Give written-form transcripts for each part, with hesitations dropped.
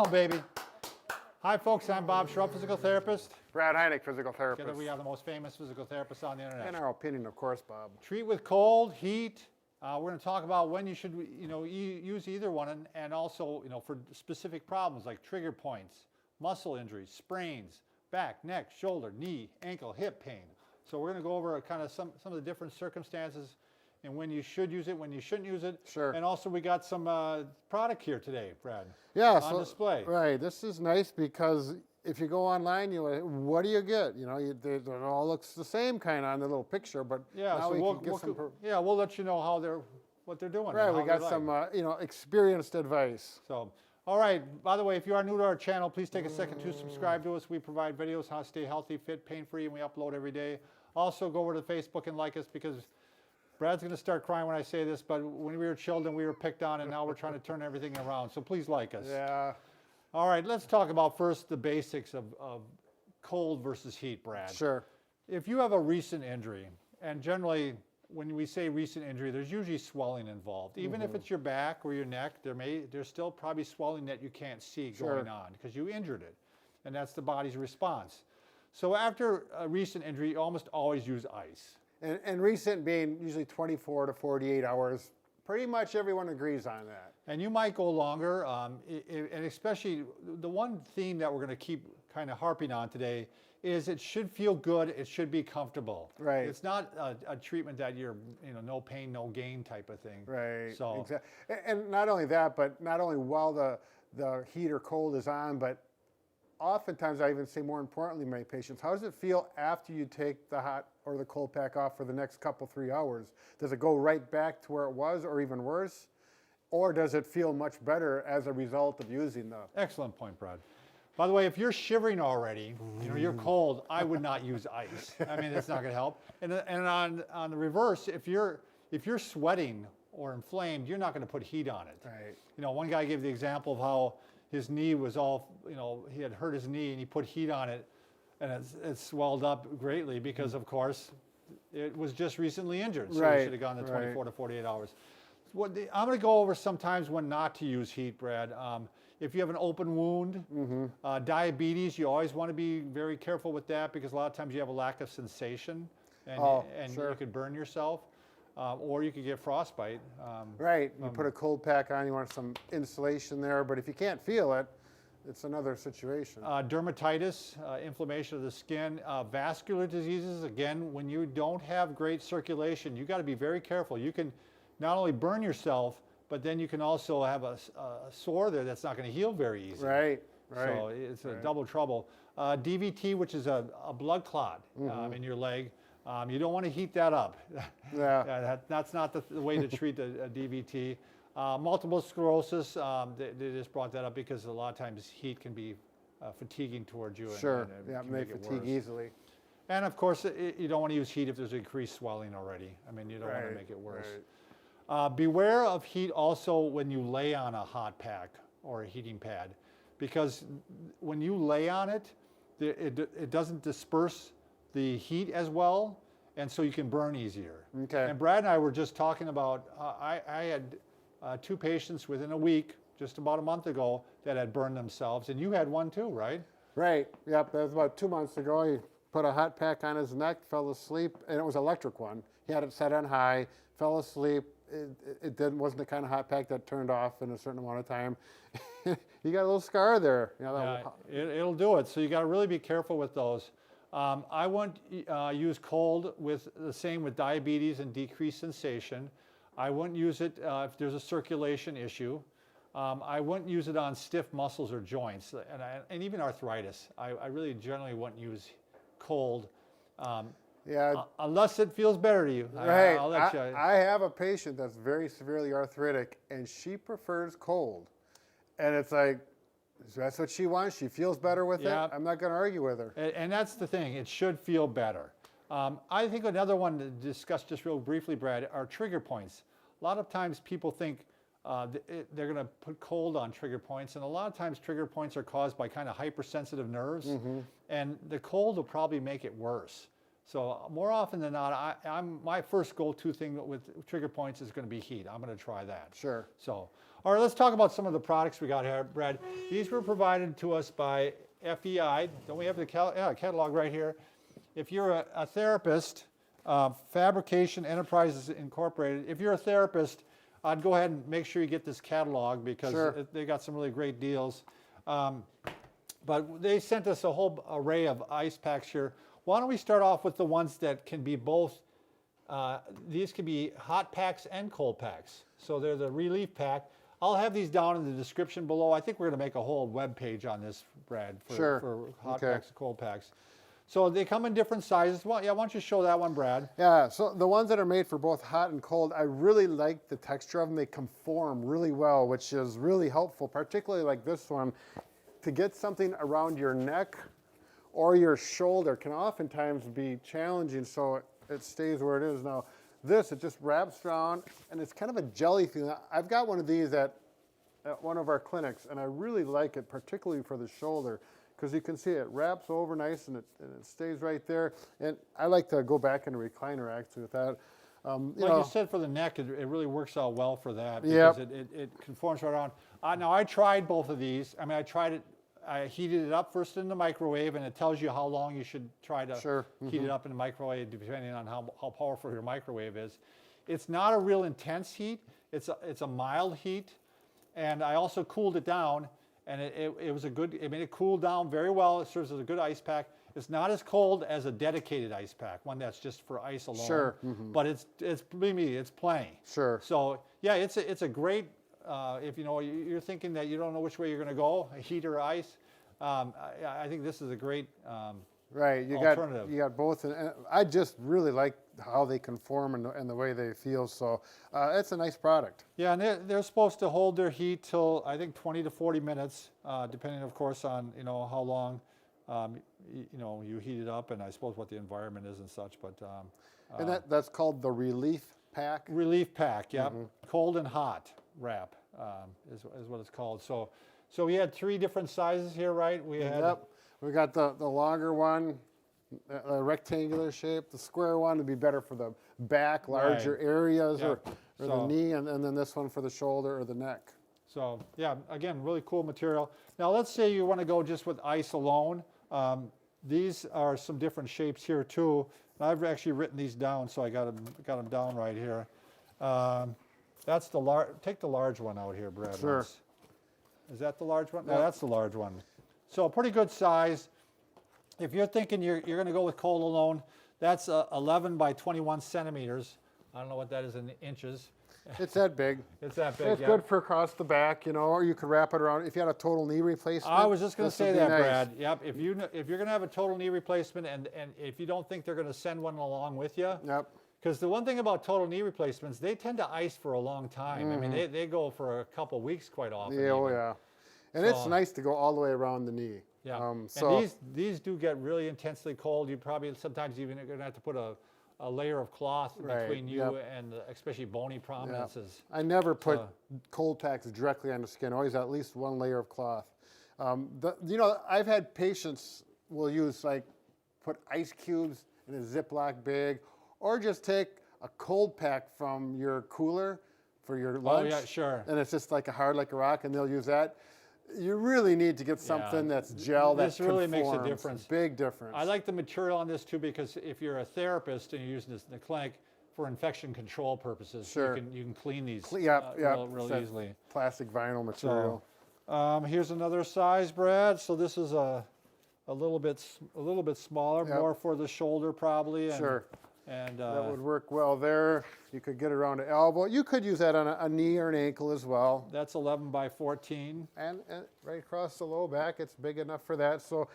on, baby. Hi, folks. I'm Bob Schrupp, physical therapist. Brad Heineck, physical therapist. Together we are the most famous physical therapists on the internet. In our opinion, of course, Bob. Treat with cold, heat. We're going to talk about when you should, use either one, and also, for specific problems like trigger points, muscle injuries, sprains, back, neck, shoulder, knee, ankle, hip pain. So we're going to go over kind of some of the different circumstances and when you should use it, when you shouldn't use it. Sure. And also we got some product here today, Brad. Yeah, on display. Right. This is nice because if you go online, what do you get? It all looks the same kind of on the little picture, but yeah, now we'll let you know what they're doing. Right. We got some experienced advice. So. All right, by the way, if you are new to our channel, please take a second to subscribe to us. We provide videos how to stay healthy, fit, pain-free, and we upload every day. Also, go over to Facebook and like us because Brad's going to start crying when I say this, but when we were children, we were picked on, and now we're trying to turn everything around. So please like us. Yeah. All right, let's talk about first the basics of cold versus heat, Brad. Sure. If you have a recent injury, and generally, when we say recent injury, there's usually swelling involved. Even if it's your back or your neck, there's still probably swelling that you can't see going on because you injured it. And that's the body's response. So after a recent injury, you almost always use ice. And recent being usually 24 to 48 hours. Pretty much everyone agrees on that. And you might go longer, and especially the one theme that we're going to keep kind of harping on today is it should feel good, it should be comfortable. Right. It's not a treatment that you're, no pain, no gain type of thing. Right. So. Exactly. And not only that, but not only while the heat or cold is on, but oftentimes I even say more importantly, my patients, how does it feel after you take the hot or the cold pack off for the next couple, 3 hours? Does it go right back to where it was or even worse? Or does it feel much better as a result of using the... Excellent point, Brad. By the way, if you're shivering already, you're cold, I would not use ice. I mean, it's not going to help. And on the reverse, if you're sweating or inflamed, you're not going to put heat on it. Right. One guy gave the example of how his knee was all, he had hurt his knee and he put heat on it and it swelled up greatly because, of course, it was just recently injured. So Right. he should have gone the 24 to 48 hours. I'm going to go over sometimes when not to use heat, Brad. If you have an open wound, diabetes, you always want to be very careful with that because a lot of times you have a lack of sensation and you could burn yourself or you could get frostbite. Right. You put a cold pack on, you want some insulation there, but if you can't feel it, it's another situation. Dermatitis, inflammation of the skin, vascular diseases. Again, when you don't have great circulation, you got to be very careful. You can not only burn yourself, but then you can also have a sore there that's not going to heal very easy. Right. So it's a double trouble. DVT, which is a blood clot in your leg. You don't want to heat that up. Yeah. That's not the way to treat a DVT. Multiple sclerosis, they just brought that up because a lot of times heat can be fatiguing towards you. Sure. And may fatigue easily. And of course, you don't want to use heat if there's increased swelling already. I mean, you don't want to make it worse. Right. Beware of heat also when you lay on a hot pack or a heating pad, because when you lay on it, it doesn't disperse the heat as well, and so you can burn easier. Okay. And Brad and I were just talking about, I had 2 patients within a week, just about a month ago, that had burned themselves, and you had one too, right? Right. Yep. That was about 2 months ago. He put a hot pack on his neck, fell asleep, and it was an electric one. He had it set on high, fell asleep. It wasn't the kind of hot pack that turned off in a certain amount of time. You got a little scar there. It'll do it. So you got to really be careful with those. I wouldn't use cold with the same with diabetes and decreased sensation. I wouldn't use it if there's a circulation issue. I wouldn't use it on stiff muscles or joints, and even arthritis. I really generally wouldn't use cold. Unless it feels better to you. Right. I'll let you. I have a patient that's very severely arthritic, and she prefers cold. And it's like, that's what she wants. She feels better with it. I'm not going to argue with her. And that's the thing. It should feel better. I think another one to discuss just real briefly, Brad, are trigger points. A lot of times people think they're going to put cold on trigger points, and a lot of times trigger points are caused by kind of hypersensitive nerves, and the cold will probably make it worse. So more often than not, my first go-to thing with trigger points is going to be heat. I'm going to try that. Sure. So, all right, let's talk about some of the products we got here, Brad. These were provided to us by FEI. Don't we have the catalog right here? If you're a therapist, Fabrication Enterprises Incorporated, if you're a therapist, I'd go ahead and make sure you get this catalog because Sure. they got some really great deals. But they sent us a whole array of ice packs here. Why don't we start off with the ones that can be both, these can be hot packs and cold packs. So they're the relief pack. I'll have these down in the description below. I think we're going to make a whole web page on this, Brad, for hot packs and cold packs. So they come in different sizes. Well, yeah, why don't you show that one, Brad? Yeah, so the ones that are made for both hot and cold, I really like the texture of them. They conform really well, which is really helpful, particularly like this one. To get something around your neck or your shoulder can oftentimes be challenging, so it stays where it is. Now, this, it just wraps around, and it's kind of a jelly feeling. I've got one of these at one of our clinics, and I really like it, particularly for the shoulder, because you can see it wraps over nice, and it stays right there. And I like to go back in a recliner, actually, with that. You said, for the neck, it really works out well for that Yep. because it conforms right around. Now, I tried both of these. I mean, I tried it. I heated it up first in the microwave, and it tells you how long you should try to heat it up in the microwave, depending on how powerful your microwave is. It's not a real intense heat. It's a mild heat, and I also cooled it down, and it was a good. It made it cool down very well. It serves as a good ice pack. It's not as cold as a dedicated ice pack, one that's just for ice alone. Sure. But believe me, it's plenty. Sure. So yeah, it's a great. If you're thinking that you don't know which way you're going to go, heat or ice, I think this is a great Right, alternative. you got both, and I just really like how they conform and the way they feel. So it's a nice product. Yeah, and they're supposed to hold their heat till I think 20 to 40 minutes, depending, of course, on how long you heat it up, and I suppose what the environment is and such. But And that's called the Relief Pack. Relief pack, yeah, cold and hot wrap is what it's called. So we had 3 different sizes here, right? We had. Yep. We got the longer one, the rectangular shape. The square one would be better for the back, larger areas, Yep. or the knee, and then this one for the shoulder or the neck. So yeah, again, really cool material. Now let's say you want to go just with ice alone. These are some different shapes here too. And I've actually written these down, so I got them down right here. That's the large. Take the large one out here, Brad. Sure. once. Is that the large one? Yep. No, that's the large one. So pretty good size. If you're thinking you're going to go with cold alone, that's 11 by 21 centimeters. I don't know what that is in inches. It's that big. It's that big. It's good for across the back, or you could wrap it around if you had a total knee replacement. I was just going to this would say be that, nice. Brad. Yep. If you're going to have a total knee replacement, and if you don't think they're going to send one along with you, Yep. because the one thing about total knee replacements, they tend to ice for a long time. I mean, they go for a couple weeks quite often. Yeah, oh even. yeah. And it's nice to go all the way around the knee. Yeah. So and these do get really intensely cold. You probably sometimes even are going to have to put a layer of cloth Right, between you yep. and especially bony prominences. I never put cold packs directly on the skin. Always at least one layer of cloth. I've had patients will use put ice cubes in a Ziploc bag, or just take a cold pack from your cooler for your lunch. Oh yeah, sure. And it's just like a rock, and they'll use that. You really need to get something that's gel that This really makes a conforms. difference. Big difference. I like the material on this too, because if you're a therapist and you're using this in the clinic for infection control purposes, Sure. you can clean these real That easily. Plastic vinyl material. Here's another size, Brad. So this is a little bit smaller, Yep. more for the shoulder probably. And, Sure. And That would work well there. You could get around the elbow. You could use that on a knee or an ankle as well. that's 11 by 14. And right across the low back, it's big enough for that. So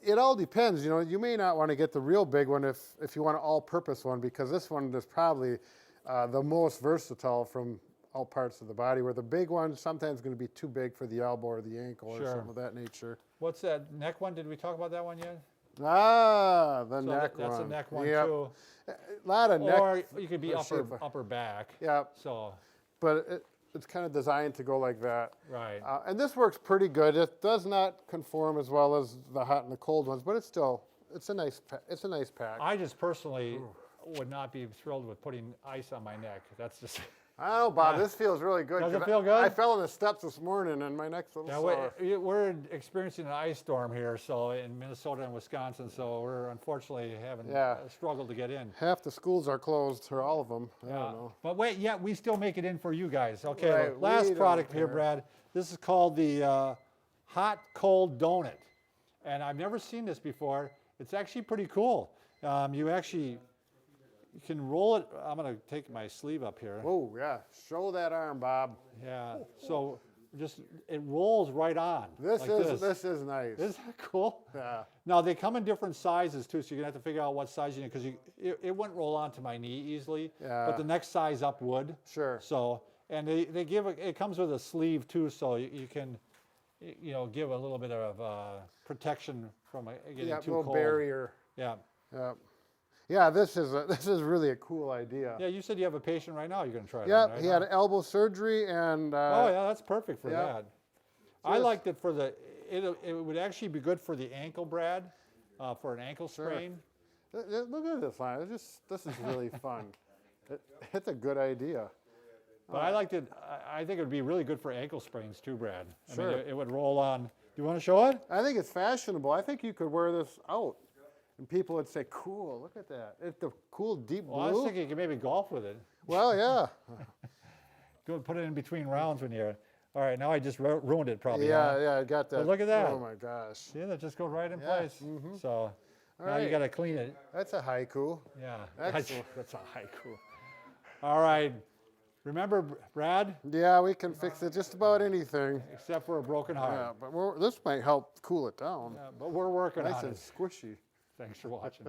it all depends. You may not want to get the real big one if you want an all-purpose one, because this one is probably the most versatile from all parts of the body, where the big one sometimes going to be too big for the elbow or the ankle or something of that nature. What's that neck one? Did we talk about that one yet? The So neck one. That's a neck one Yep. too. A lot of neck. Or you could be for shape. upper back. Yeah, So, but it's kind of designed to go like that. right. And this works pretty good. It does not conform as well as the hot and the cold ones, but it's still it's a nice pack. I just personally would not be thrilled with putting ice on my neck. That's just. I don't know, Bob. This feels really good. Does it 'cause feel good? I fell in the steps this morning and my neck's a little sore. We're experiencing an ice storm here, so in Minnesota and Wisconsin, so we're unfortunately having struggled to get in. Half the schools are closed, or all of them. I don't know. But wait, we still make it in for you guys. Okay, Right, we last don't product here, care. Brad. This is called the hot cold donut, and I've never seen this before. It's actually pretty cool. You can roll it. I'm gonna take my sleeve up here. Oh yeah, show that arm, Bob. Yeah. So just it rolls right on. This like is nice. Isn't that cool? Yeah. Now they come in different sizes too, so you're gonna have to figure out what size you need because it wouldn't roll onto my knee easily. Yeah. But the next size up would. Sure. So and they give it comes with a sleeve too, so you can give a little bit of protection from getting too little cold. barrier. Yeah. Yeah. Yeah, this is really a cool idea. Yeah, you said you have a patient right now. You're gonna try it. Yeah, on, right? he had elbow surgery and. Oh yeah, that's perfect for yeah. that. I liked it for it would actually be good for the ankle, Brad, for an ankle sprain. Look at this line. This is really fun. It's a good idea. But I liked it. I think it would be really good for ankle sprains too, Brad. Sure. I mean, it would roll on. Do you want to show it? I think it's fashionable. I think you could wear this out. And people would say, cool, look at that. It's the cool deep blue. Well, I was thinking you could maybe golf with it. Well, yeah. Go put it in between rounds when you're. All right, now I just ruined it probably. Yeah, huh? yeah, I got that. But look at that. Oh my gosh. See, that just goes right in Yeah, place. So now you right. got to clean it. That's a haiku. Yeah, Excellent. that's a haiku. All right, remember, Brad, Yeah, we can fix it just about anything. except for a broken heart. Yeah, but this might help cool it down. Yeah, but we're working Nice on and it. squishy. Thanks for watching.